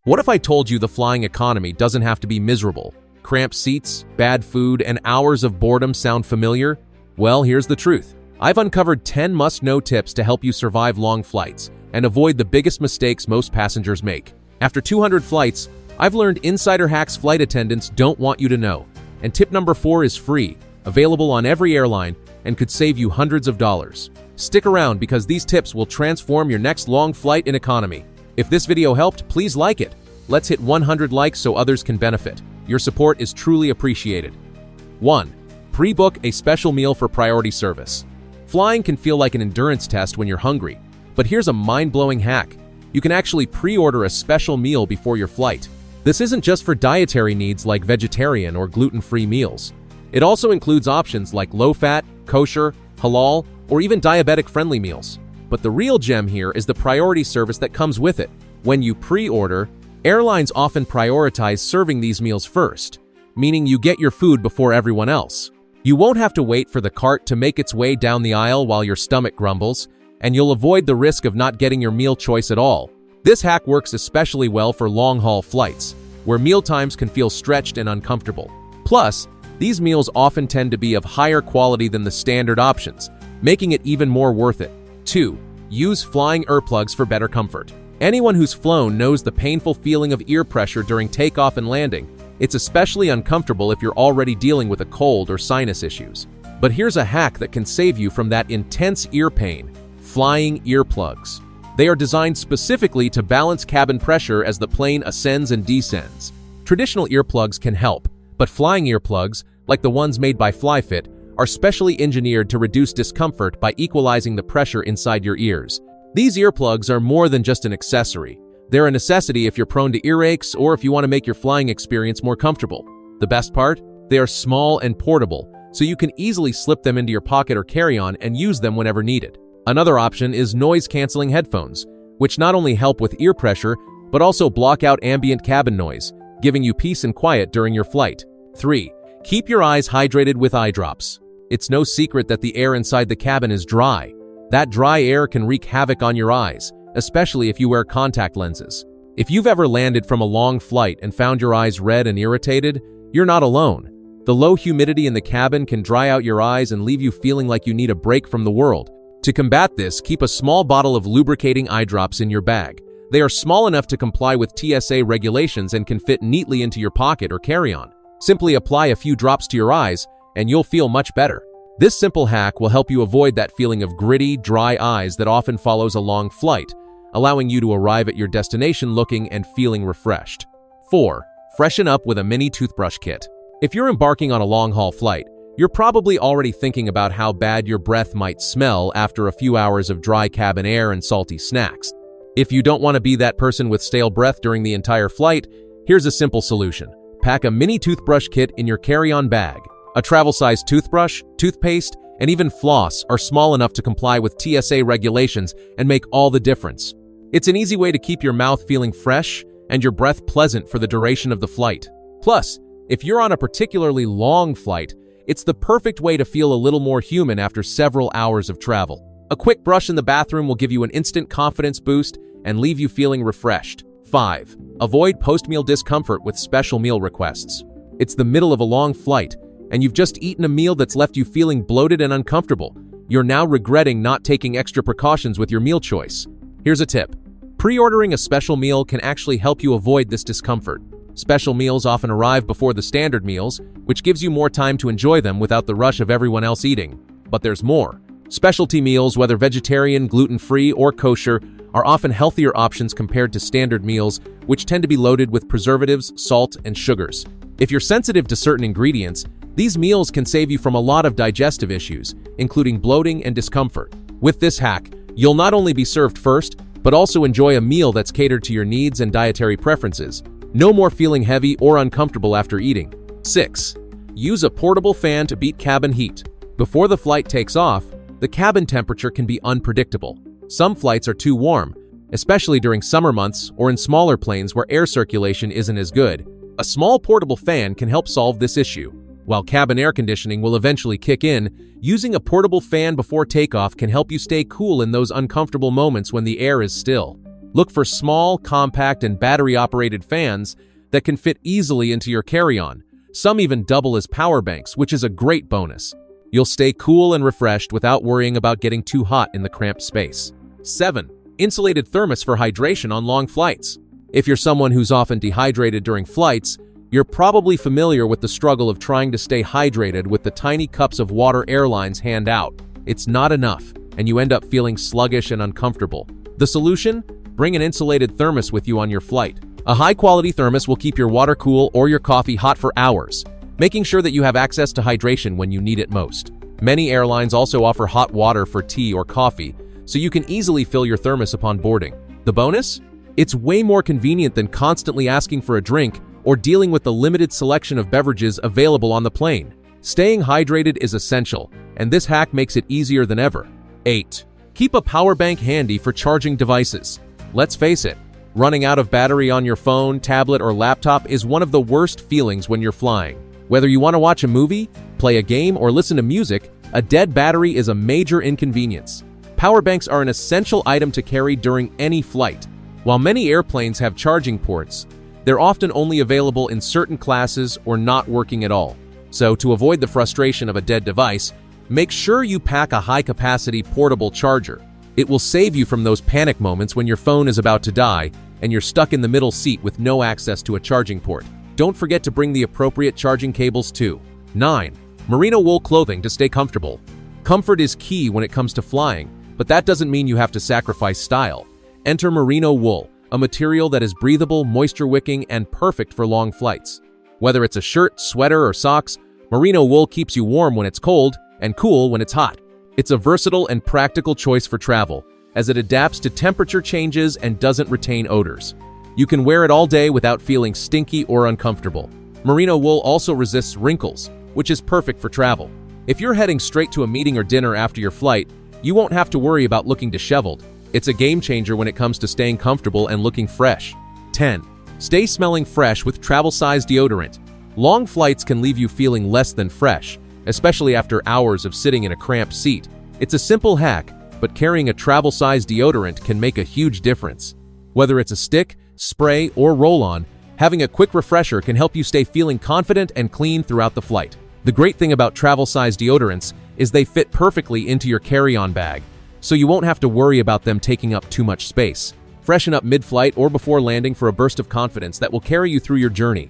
What if I told you the flying economy doesn't have to be miserable? Cramped seats, bad food, and hours of boredom sound familiar? Well, here's the truth. I've uncovered 10 must-know tips to help you survive long flights and avoid the biggest mistakes most passengers make. After 200 flights, I've learned insider hacks flight attendants don't want you to know. And tip number 4 is free, available on every airline, and could save you hundreds of dollars. Stick around because these tips will transform your next long flight in economy. If this video helped, please like it. Let's hit 100 likes so others can benefit. Your support is truly appreciated. 1. Pre-book a special meal for priority service. Flying can feel like an endurance test when you're hungry, but here's a mind-blowing hack. You can actually pre-order a special meal before your flight. This isn't just for dietary needs like vegetarian or gluten-free meals. It also includes options like low-fat, kosher, halal, or even diabetic-friendly meals. But the real gem here is the priority service that comes with it. When you pre-order, airlines often prioritize serving these meals first, meaning you get your food before everyone else. You won't have to wait for the cart to make its way down the aisle while your stomach grumbles, and you'll avoid the risk of not getting your meal choice at all. This hack works especially well for long-haul flights, where mealtimes can feel stretched and uncomfortable. Plus, these meals often tend to be of higher quality than the standard options, making it even more worth it. 2. Use flying earplugs for better comfort. Anyone who's flown knows the painful feeling of ear pressure during takeoff and landing. It's especially uncomfortable if you're already dealing with a cold or sinus issues. But here's a hack that can save you from that intense ear pain: flying earplugs. They are designed specifically to balance cabin pressure as the plane ascends and descends. Traditional earplugs can help, but flying earplugs, like the ones made by FlyFit, are specially engineered to reduce discomfort by equalizing the pressure inside your ears. These earplugs are more than just an accessory. They're a necessity if you're prone to earaches or if you want to make your flying experience more comfortable. The best part? They are small and portable, so you can easily slip them into your pocket or carry-on and use them whenever needed. Another option is noise-canceling headphones, which not only help with ear pressure, but also block out ambient cabin noise, giving you peace and quiet during your flight. 3. Keep your eyes hydrated with eye drops. It's no secret that the air inside the cabin is dry. That dry air can wreak havoc on your eyes, especially if you wear contact lenses. If you've ever landed from a long flight and found your eyes red and irritated, you're not alone. The low humidity in the cabin can dry out your eyes and leave you feeling like you need a break from the world. To combat this, keep a small bottle of lubricating eye drops in your bag. They are small enough to comply with TSA regulations and can fit neatly into your pocket or carry-on. Simply apply a few drops to your eyes, and you'll feel much better. This simple hack will help you avoid that feeling of gritty, dry eyes that often follows a long flight, allowing you to arrive at your destination looking and feeling refreshed. 4. Freshen up with a mini toothbrush kit. If you're embarking on a long-haul flight, you're probably already thinking about how bad your breath might smell after a few hours of dry cabin air and salty snacks. If you don't want to be that person with stale breath during the entire flight, here's a simple solution. Pack a mini toothbrush kit in your carry-on bag. A travel-sized toothbrush, toothpaste, and even floss are small enough to comply with TSA regulations and make all the difference. It's an easy way to keep your mouth feeling fresh and your breath pleasant for the duration of the flight. Plus, if you're on a particularly long flight, it's the perfect way to feel a little more human after several hours of travel. A quick brush in the bathroom will give you an instant confidence boost and leave you feeling refreshed. 5. Avoid post-meal discomfort with special meal requests. It's the middle of a long flight, and you've just eaten a meal that's left you feeling bloated and uncomfortable. You're now regretting not taking extra precautions with your meal choice. Here's a tip. Pre-ordering a special meal can actually help you avoid this discomfort. Special meals often arrive before the standard meals, which gives you more time to enjoy them without the rush of everyone else eating. But there's more. Specialty meals, whether vegetarian, gluten-free, or kosher, are often healthier options compared to standard meals, which tend to be loaded with preservatives, salt, and sugars. If you're sensitive to certain ingredients, these meals can save you from a lot of digestive issues, including bloating and discomfort. With this hack, you'll not only be served first, but also enjoy a meal that's catered to your needs and dietary preferences. No more feeling heavy or uncomfortable after eating. 6. Use a portable fan to beat cabin heat. Before the flight takes off, the cabin temperature can be unpredictable. Some flights are too warm, especially during summer months or in smaller planes where air circulation isn't as good. A small portable fan can help solve this issue. While cabin air conditioning will eventually kick in, using a portable fan before takeoff can help you stay cool in those uncomfortable moments when the air is still. Look for small, compact, and battery-operated fans that can fit easily into your carry-on. Some even double as power banks, which is a great bonus. You'll stay cool and refreshed without worrying about getting too hot in the cramped space. 7. Insulated thermos for hydration on long flights. If you're someone who's often dehydrated during flights, you're probably familiar with the struggle of trying to stay hydrated with the tiny cups of water airlines hand out. It's not enough, and you end up feeling sluggish and uncomfortable. The solution? Bring an insulated thermos with you on your flight. A high-quality thermos will keep your water cool or your coffee hot for hours, making sure that you have access to hydration when you need it most. Many airlines also offer hot water for tea or coffee, so you can easily fill your thermos upon boarding. The bonus? It's way more convenient than constantly asking for a drink or dealing with the limited selection of beverages available on the plane. Staying hydrated is essential, and this hack makes it easier than ever. 8. Keep a power bank handy for charging devices. Let's face it, running out of battery on your phone, tablet, or laptop is one of the worst feelings when you're flying. Whether you want to watch a movie, play a game, or listen to music, a dead battery is a major inconvenience. Power banks are an essential item to carry during any flight. While many airplanes have charging ports, they're often only available in certain classes or not working at all. So, to avoid the frustration of a dead device, make sure you pack a high-capacity portable charger. It will save you from those panic moments when your phone is about to die and you're stuck in the middle seat with no access to a charging port. Don't forget to bring the appropriate charging cables too. 9. Merino wool clothing to stay comfortable. Comfort is key when it comes to flying, but that doesn't mean you have to sacrifice style. Enter merino wool, a material that is breathable, moisture-wicking, and perfect for long flights. Whether it's a shirt, sweater, or socks, merino wool keeps you warm when it's cold and cool when it's hot. It's a versatile and practical choice for travel, as it adapts to temperature changes and doesn't retain odors. You can wear it all day without feeling stinky or uncomfortable. Merino wool also resists wrinkles, which is perfect for travel. If you're heading straight to a meeting or dinner after your flight, you won't have to worry about looking disheveled. It's a game changer when it comes to staying comfortable and looking fresh. 10. Stay smelling fresh with travel-size deodorant. Long flights can leave you feeling less than fresh, especially after hours of sitting in a cramped seat. It's a simple hack, but carrying a travel-size deodorant can make a huge difference. Whether it's a stick, spray, or roll-on, having a quick refresher can help you stay feeling confident and clean throughout the flight. The great thing about travel-size deodorants is they fit perfectly into your carry-on bag, so you won't have to worry about them taking up too much space. Freshen up mid-flight or before landing for a burst of confidence that will carry you through your journey.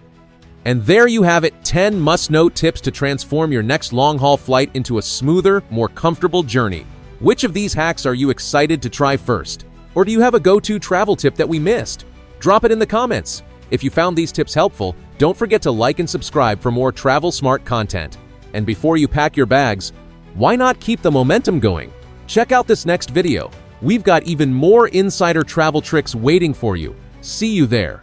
And there you have it, 10 must-know tips to transform your next long-haul flight into a smoother, more comfortable journey. Which of these hacks are you excited to try first? Or do you have a go-to travel tip that we missed? Drop it in the comments. If you found these tips helpful, don't forget to like and subscribe for more travel-smart content. And before you pack your bags, why not keep the momentum going? Check out this next video. We've got even more insider travel tricks waiting for you. See you there.